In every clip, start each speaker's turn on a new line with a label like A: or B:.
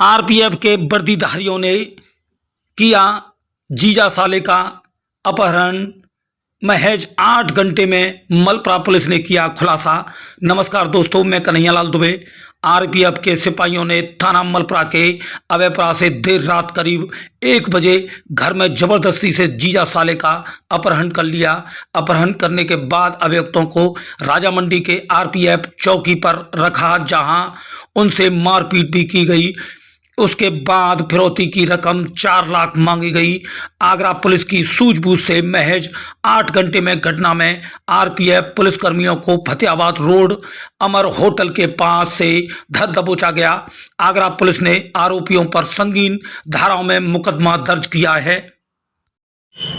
A: RPF के वर्दीधारियों ने किया जीजा साले का अपहरण। महज 8 घंटे में मलप्रा पुलिस ने किया खुलासा। नमस्कार दोस्तों, मैं कन्हैयालाल दुबे। आरपीएफ के सिपाहियों ने थाना मलप्रा के अभयपुरा से देर रात करीब 1 बजे घर में जबरदस्ती से जीजा साले का अपहरण कर लिया। अपहरण करने के बाद अभियुक्तों को राजा मंडी के आरपीएफ चौकी पर रखा, जहां उनसे मारपीट भी की गई। उसके बाद फिरौती की रकम 4 लाख मांगी गई। आगरा पुलिस की सूझबूझ से महज 8 घंटे में घटना में आरपीएफ पुलिसकर्मियों को फतेहाबाद रोड अमर होटल के पास से धर दबोचा गया। आगरा पुलिस ने आरोपियों पर संगीन धाराओं में मुकदमा दर्ज किया है।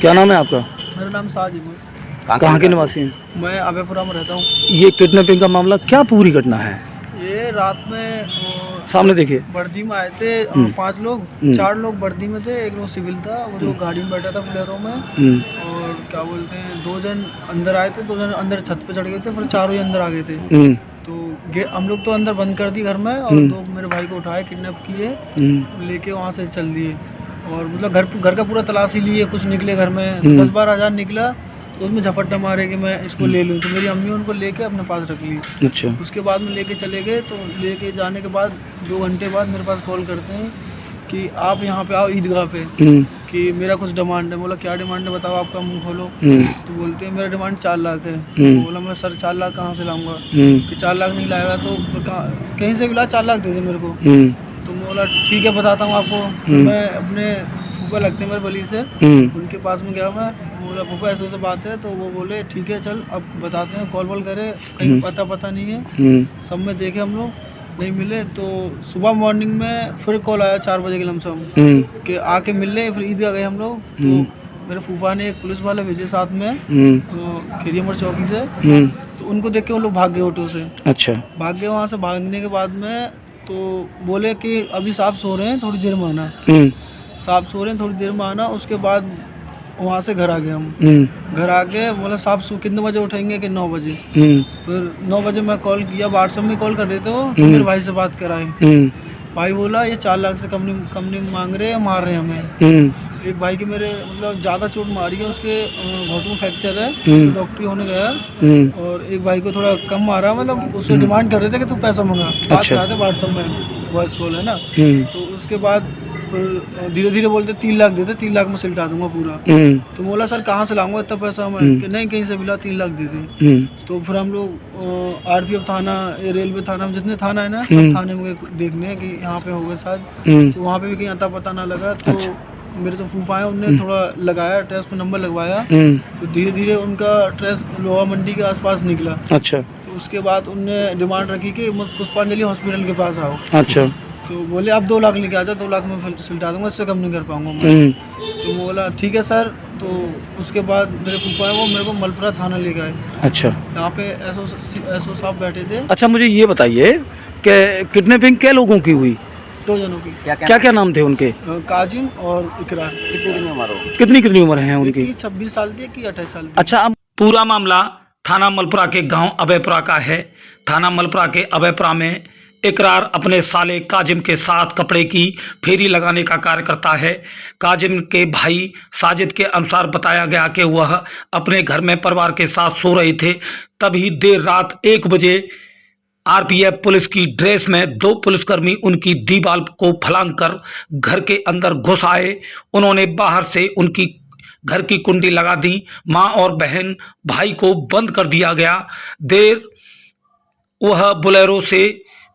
B: क्या नाम है आपका?
C: मेरा नाम साजिद है।
B: कहाँ के निवासी हैं?
C: मैं अभयपुरा में रहता हूँ।
B: ये किडनैपिंग का मामला क्या पूरी घटना है?
C: ये रात में
B: सामने देखिए,
C: वर्दी में आए थे 5 लोग। 4 लोग वर्दी में थे, एक लोग सिविल था, वो जो गाड़ी में बैठा था बोलेरो में। और क्या बोलते हैं, 2 जन अंदर आए थे, 2 जन अंदर छत पे चढ़ गए थे, फिर 4 ही अंदर आ गए थे। तो हम लोग तो अंदर बंद कर दी घर में, और 2 मेरे भाई को उठाए, किडनैप किए, लेके वहाँ से चल दिए। और मतलब घर का पूरा तलाशी लिए, कुछ निकले घर में 10-12 हज़ार निकला। तो उसमें झपट्टा मारे कि मैं इसको ले लूँ, तो मेरी अम्मी उनको लेके अपने पास रख ली।
B: अच्छा।
C: उसके बाद में लेके चले गए। तो लेके जाने के बाद 2 घंटे बाद मेरे पास कॉल करते हैं कि आप यहाँ पे आओ ईदगाह पे, कि मेरा कुछ डिमांड है। बोला क्या डिमांड है बताओ, आपका मुंह खोलो। तो बोलते हैं मेरा डिमांड 4 लाख है। तो बोला मैं सर 4 लाख कहाँ से लाऊंगा, कि 4 लाख नहीं लाएगा तो कहीं से भी ला, 4 लाख दे दे मेरे को। तो बोला ठीक है बताता हूँ आपको। तो मैं अपने फूफा लगते हैं मेरे बली से, उनके पास में गया मैं। बोला फूफा ऐसे बात है। तो वो बोले ठीक है चल अब बताते हैं। कॉल वॉल करे, कहीं पता नहीं है। सब में देखे हम लोग, नहीं मिले। तो सुबह मॉर्निंग में फिर कॉल आया 4 बजे के लमसम कि आके मिल ले। फिर ईदगाह गए हम लोग। तो मेरे फूफा ने एक पुलिस वाले भेजे साथ में, खिरियमर चौकी से। तो उनको देख के वो लोग भाग गए ऑटो से। अच्छा। भाग गए। वहाँ से भागने के बाद में तो बोले कि अभी साहब सो रहे हैं, थोड़ी देर में आना। साहब सो रहे हैं, थोड़ी देर में आना। उसके बाद वहाँ से घर आ गए हम। घर आ गए, बोला साहब कितने बजे उठेंगे, कि 9 बजे। फिर 9 बजे मैं कॉल किया, व्हाट्सएप में कॉल कर रहे थे वो, तो मेरे भाई से बात कराए। भाई बोला ये 4 लाख से कम नहीं मांग रहे हैं, मार रहे हैं हमें। एक भाई के मेरे मतलब ज़्यादा चोट मारी है, उसके घोटू में फ्रैक्चर है, तो डॉक्टरी होने गया। और एक भाई को थोड़ा कम मारा, मतलब उससे डिमांड कर रहे थे कि तू पैसा मंगा। बात कर रहे थे व्हाट्सएप में, वॉइस कॉल है ना। तो उसके बाद धीरे धीरे बोलते 3 लाख देते, 3 लाख में सिलटा दूंगा पूरा। तो बोला सर कहाँ से लाऊंगा इतना पैसा मैं, कि नहीं कहीं से मिला, 3 लाख दे दे। तो फिर हम लोग आरपीएफ थाना, रेलवे थाना में जितने थाना है ना, सब थाने में देखने कि यहाँ पे हो गए शायद। तो वहाँ पे भी कहीं अता पता ना लगा। तो मेरे जो फूफा है उनने थोड़ा लगाया, ट्रेस पे नंबर लगवाया। तो धीरे धीरे उनका ट्रेस लोहा मंडी के आसपास निकला। अच्छा। तो उसके बाद उनने डिमांड रखी कि पुष्पांजलि हॉस्पिटल के पास आओ। अच्छा। तो बोले आप 2 लाख लेके आ जाओ, 2 लाख में सिलटा दूंगा, इससे कम नहीं कर पाऊंगा मैं। तो बोला ठीक है सर। तो उसके बाद मेरे फूफा है वो मेरे को मलप्रा थाना ले गए। अच्छा। यहाँ पे एसओ साहब बैठे थे। अच्छा, मुझे ये बताइए कि किडनैपिंग क्या लोगों की हुई? 2 जनों की। क्या नाम थे उनके? काजिम और इकरार। कितनी उम्र है उनकी? 26 साल की, 28 साल की। अच्छा। अब
A: पूरा मामला थाना मलप्रा के गांव अभयपुरा का है। थाना मलप्रा के अभयपुरा में इकरार अपने साले काजिम के साथ कपड़े की फेरी लगाने का कार्य करता है। काजिम के भाई साजिद के अनुसार बताया गया कि वह अपने घर में परिवार के साथ सो रहे थे, तभी देर रात 1 बजे आरपीएफ पुलिस की ड्रेस में 2 पुलिसकर्मी उनकी दीवार को फलांग कर घर के अंदर घुस आए। उन्होंने बाहर से उनकी घर की कुंडी लगा दी। माँ और बहन भाई को बंद कर दिया गया। देर वह बोलेरो से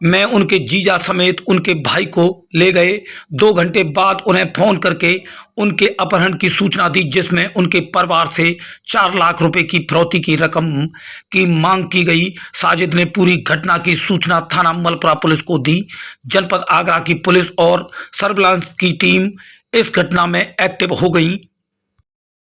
A: मैं उनके जीजा समेत उनके भाई को ले गए। 2 घंटे बाद उन्हें फ़ोन करके उनके अपहरण की सूचना दी, जिसमें उनके परिवार से 4 लाख रुपए की फिरौती की रकम की मांग की गई। साजिद ने पूरी घटना की सूचना थाना मलप्रा पुलिस को दी। जनपद आगरा की पुलिस और सर्विलांस की टीम इस घटना में एक्टिव हो गई।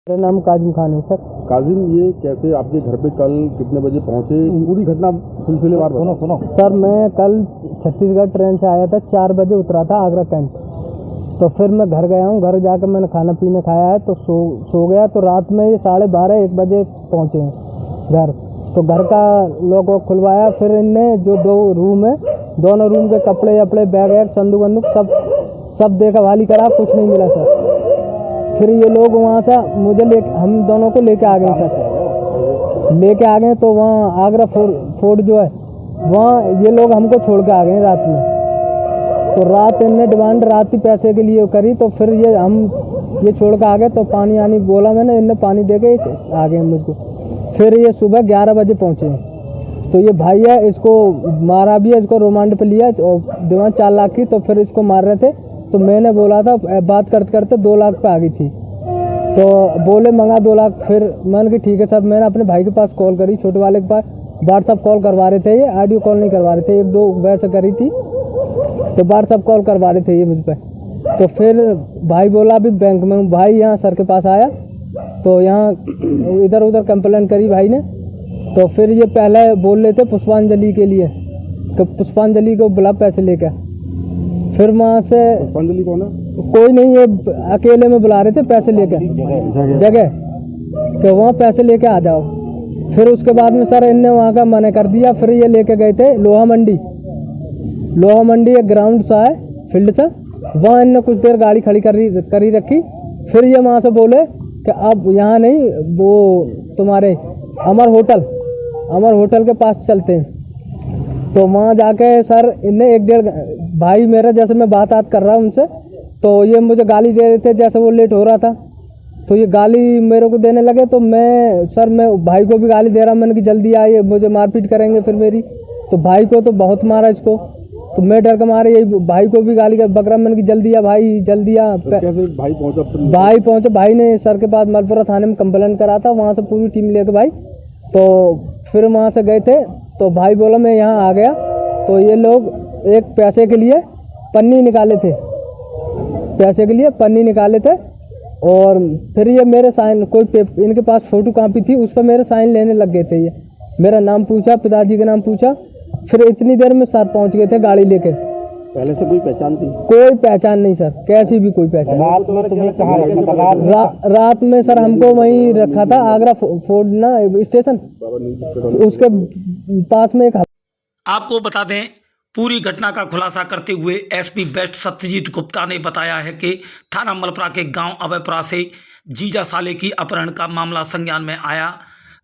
C: मेरा नाम काजिम खान है सर।
D: काजिम, ये कैसे आपके घर पे कल कितने बजे पहुंचे, पूरी घटना सिलसिलेवार सुनो।
C: सर मैं कल छत्तीसगढ़ ट्रेन से आया था, 4 बजे उतरा था आगरा कैंट। तो फिर मैं घर गया हूँ। घर जाकर मैंने खाना पीना खाया है, तो सो गया। तो रात में ये 12:30-1 बजे पहुँचे घर। तो घर का लॉक खुलवाया। फिर इनने जो 2 रूम है, दोनों रूम के कपड़े वपड़े, बैग वैग, संदूक वंदूक सब
E: सब देखा भाली करा, कुछ नहीं मिला सर। फिर ये लोग वहाँ से मुझे हम दोनों को लेके आ गए सर, लेके आ गए तो वहाँ आगरा फोर्ट जो है वहाँ ये लोग हमको छोड़ के आ गए रात में। तो रात इनने डिमांड रात ही पैसे के लिए करी, तो फिर ये छोड़ के आ गए। तो पानी आनी बोला मैंने, इनने पानी दे के आ गए मुझको। फिर ये सुबह 11 बजे पहुँचे। तो ये भाई है, इसको मारा भी है, इसको रिमांड पे लिया और डिमांड 4 लाख की। तो फिर इसको मार रहे थे, तो मैंने बोला था, बात करते करते 2 लाख पे आ गई थी। तो बोले मंगा 2 लाख। फिर मैंने कि ठीक है सर। मैंने अपने भाई के पास कॉल करी, छोटे वाले के पास। व्हाट्सअप कॉल करवा रहे थे, ये ऑडियो कॉल नहीं करवा रहे थे, 1-2 वैसे करी थी। तो व्हाट्सअप कॉल करवा रहे थे ये मुझ पर। तो फिर भाई बोला अभी बैंक में हूँ। भाई यहाँ सर के पास आया, तो यहाँ इधर उधर कंप्लेंट करी भाई ने। तो फिर ये पहले बोल रहे थे पुष्पांजलि के लिए, तो पुष्पांजलि को बुला पैसे लेकर। फिर वहाँ से
D: पुष्पांजलि कौन है?
E: कोई नहीं, ये अकेले में बुला रहे थे पैसे लेकर जगह, कि वहाँ पैसे लेके आ जाओ। फिर उसके बाद में सर इनने वहाँ का मना कर दिया। फिर ये लेके गए थे लोहा मंडी एक ग्राउंड सा है, फील्ड सा। वहाँ इनने कुछ देर गाड़ी खड़ी करी रखी। फिर ये वहाँ से बोले कि अब यहाँ नहीं, वो तुम्हारे अमर होटल के पास चलते हैं। तो वहाँ जाके सर इनने 1-1.5 भाई मेरा, जैसे मैं बात कर रहा हूँ उनसे, तो ये मुझे गाली दे रहे थे, जैसे वो लेट हो रहा था। तो ये गाली मेरे को देने लगे। तो मैं भाई को भी गाली दे रहा, मैंने कि जल्दी आइए, मुझे मारपीट करेंगे फिर मेरी। तो भाई को तो बहुत मारा इसको। तो मैं डर के मारे यही भाई को भी गाली कर बकरा, मैंने कि जल्दी आ भाई, जल्दी आ।
D: कैसे भाई
E: पहुंचे? भाई ने सर के पास मलपुरा थाने में कंप्लेन करा था, वहाँ से पूरी टीम लेके भाई। तो फिर वहाँ से गए थे, तो भाई बोला मैं यहाँ आ गया। तो ये लोग एक पैसे के लिए पन्नी निकाले थे, और फिर ये मेरे साइन इनके पास फोटो कॉपी थी, उस पर मेरे साइन लेने लग गए थे। ये मेरा नाम पूछा, पिताजी का नाम पूछा। फिर इतनी देर में सर पहुंच गए थे गाड़ी लेके।
D: पहले से कोई पहचान थी?
E: कोई पहचान नहीं सर, कैसी भी कोई पहचान। रात में सर हमको वहीं रखा था, आगरा फोर्ट ना स्टेशन, उसके पास में एक।
A: आपको बता दें, पूरी घटना का खुलासा करते हुए एसपी वेस्ट सत्यजीत गुप्ता ने बताया है कि थाना मलपुरा के गांव अभयपुरा से जीजा साले की अपहरण का मामला संज्ञान में आया।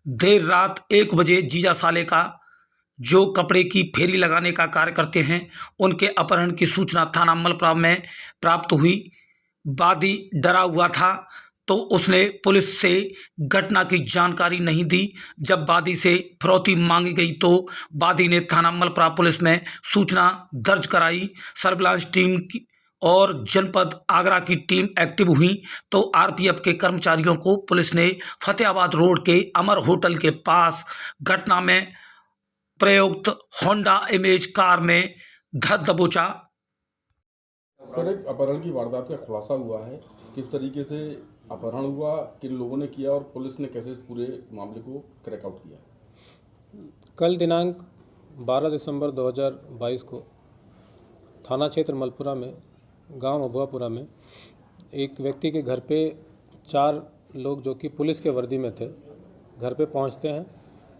A: देर रात 1 बजे जीजा साले का, जो कपड़े की फेरी लगाने का कार्य करते हैं, उनके अपहरण की सूचना थाना मलपुरा में प्राप्त हुई। वादी डरा हुआ था, तो उसने पुलिस से घटना की जानकारी नहीं दी। जब वादी से फिरौती मांगी गई तो वादी ने थाना मलपुरा पुलिस में सूचना दर्ज कराई। सर्विलांस टीम की और जनपद आगरा की टीम एक्टिव हुई, तो आरपीएफ के कर्मचारियों को पुलिस ने फतेहाबाद रोड के अमर होटल के पास घटना में प्रयुक्त होंडा इमेज कार में धर दबोचा।
D: सर, एक अपहरण की वारदात का खुलासा हुआ है, किस तरीके से अपहरण हुआ, किन लोगों ने किया और पुलिस ने कैसे इस पूरे मामले को क्रैक आउट किया?
F: कल दिनांक 12 दिसंबर 2022 को थाना क्षेत्र मलपुरा में गांव अभुआपुरा में एक व्यक्ति के घर पे 4 लोग जो कि पुलिस के वर्दी में थे, घर पे पहुंचते हैं,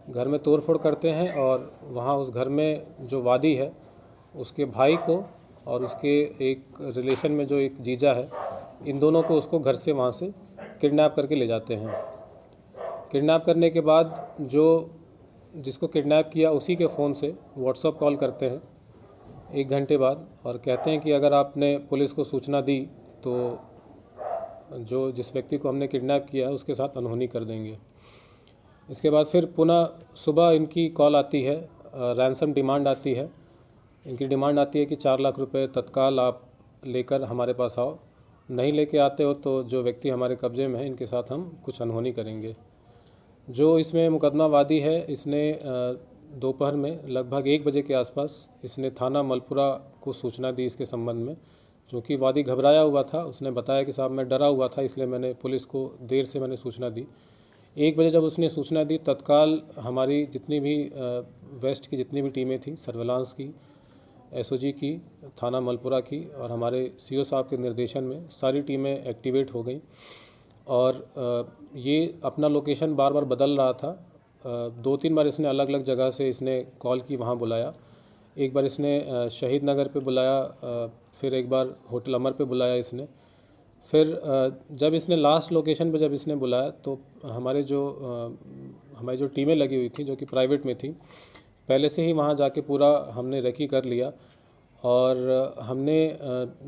F: घर में तोड़फोड़ करते हैं और वहां उस घर में जो वादी है उसके भाई को और उसके एक रिलेशन में जो एक जीजा है, इन दोनों को उसको घर से वहाँ से किडनैप करके ले जाते हैं। किडनैप करने के बाद जिसको किडनैप किया उसी के फ़ोन से व्हाट्सएप कॉल करते हैं 1 घंटे बाद, और कहते हैं कि अगर आपने पुलिस को सूचना दी तो जिस व्यक्ति को हमने किडनैप किया है उसके साथ अनहोनी कर देंगे। इसके बाद फिर पुनः सुबह इनकी कॉल आती है, रैंसम डिमांड आती है। इनकी डिमांड आती है कि 4 लाख रुपए तत्काल आप लेकर हमारे पास आओ, नहीं लेके आते हो तो जो व्यक्ति हमारे कब्जे में है इनके साथ हम कुछ अनहोनी करेंगे। जो इसमें मुकदमावादी है, इसने दोपहर में लगभग 1 बजे के आसपास इसने थाना मलपुरा को सूचना दी इसके संबंध में। चूँकि वादी घबराया हुआ था, उसने बताया कि साहब मैं डरा हुआ था, इसलिए मैंने पुलिस को देर से मैंने सूचना दी। 1 बजे जब उसने सूचना दी, तत्काल हमारी जितनी भी वेस्ट की जितनी भी टीमें थी, सर्विलांस की, एसओजी की, थाना मलपुरा की और हमारे सीओ साहब के निर्देशन में सारी टीमें एक्टिवेट हो गई। और ये अपना लोकेशन बार बार बदल रहा था। 2-3 बार इसने अलग अलग जगह से इसने कॉल की, वहाँ बुलाया। एक बार इसने शहीद नगर पे बुलाया फिर एक बार होटल अमर पे बुलाया इसने। फिर जब इसने लास्ट लोकेशन पे जब इसने बुलाया तो हमारी जो टीमें लगी हुई थी जो कि प्राइवेट में थी, पहले से ही वहाँ जाके पूरा हमने रेकी कर लिया। और हमने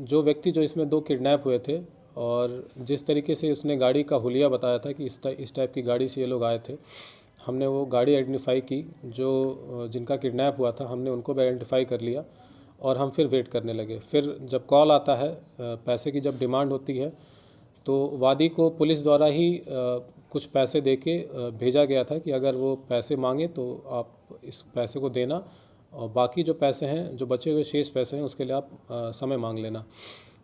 F: जो व्यक्ति जो इसमें 2 किडनैप हुए थे और जिस तरीके से उसने गाड़ी का हुलिया बताया था कि इस टाइप की गाड़ी से ये लोग आए थे, हमने वो गाड़ी आइडेंटिफाई की। जो जिनका किडनैप हुआ था हमने उनको भी आइडेंटिफाई कर लिया और हम फिर वेट करने लगे। फिर जब कॉल आता है, पैसे की जब डिमांड होती है, तो वादी को पुलिस द्वारा ही कुछ पैसे देके भेजा गया था कि अगर वो पैसे मांगे तो आप इस पैसे को देना और बाकी जो पैसे हैं, जो बचे हुए शेष पैसे हैं, उसके लिए आप समय मांग लेना।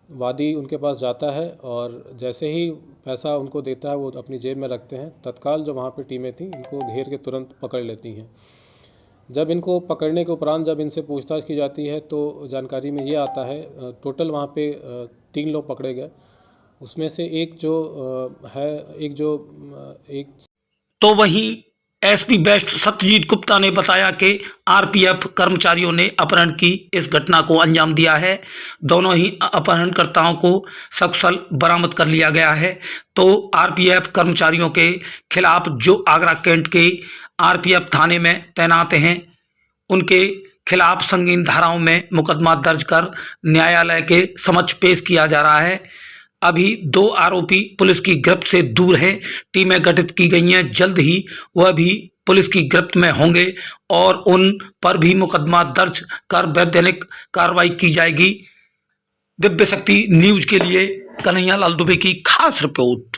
F: वादी उनके पास जाता है और जैसे ही पैसा उनको देता है वो अपनी जेब में रखते हैं। तत्काल जो वहाँ पे टीमें थीं इनको घेर के तुरंत पकड़ लेती हैं। जब इनको पकड़ने के उपरांत जब इनसे पूछताछ की जाती है तो जानकारी में ये आता है, टोटल वहाँ पे 3 लोग पकड़े गए। उसमें से एक
A: तो वहीं एसपी वेस्ट सत्यजीत गुप्ता ने बताया कि आरपीएफ कर्मचारियों ने अपहरण की इस घटना को अंजाम दिया है। दोनों ही अपहरणकर्ताओं को सकुशल बरामद कर लिया गया है। तो आरपीएफ कर्मचारियों के खिलाफ जो आगरा कैंट के आरपीएफ थाने में तैनात हैं, उनके खिलाफ संगीन धाराओं में मुकदमा दर्ज कर न्यायालय के समक्ष पेश किया जा रहा है। अभी 2 आरोपी पुलिस की गिरफ्त से दूर हैं। टीमें गठित की गई हैं, जल्द ही वह भी पुलिस की गिरफ्त में होंगे और उन पर भी मुकदमा दर्ज कर वैधानिक कार्रवाई की जाएगी। दिव्य शक्ति न्यूज के लिए कन्हैया लाल दुबे की खास रिपोर्ट।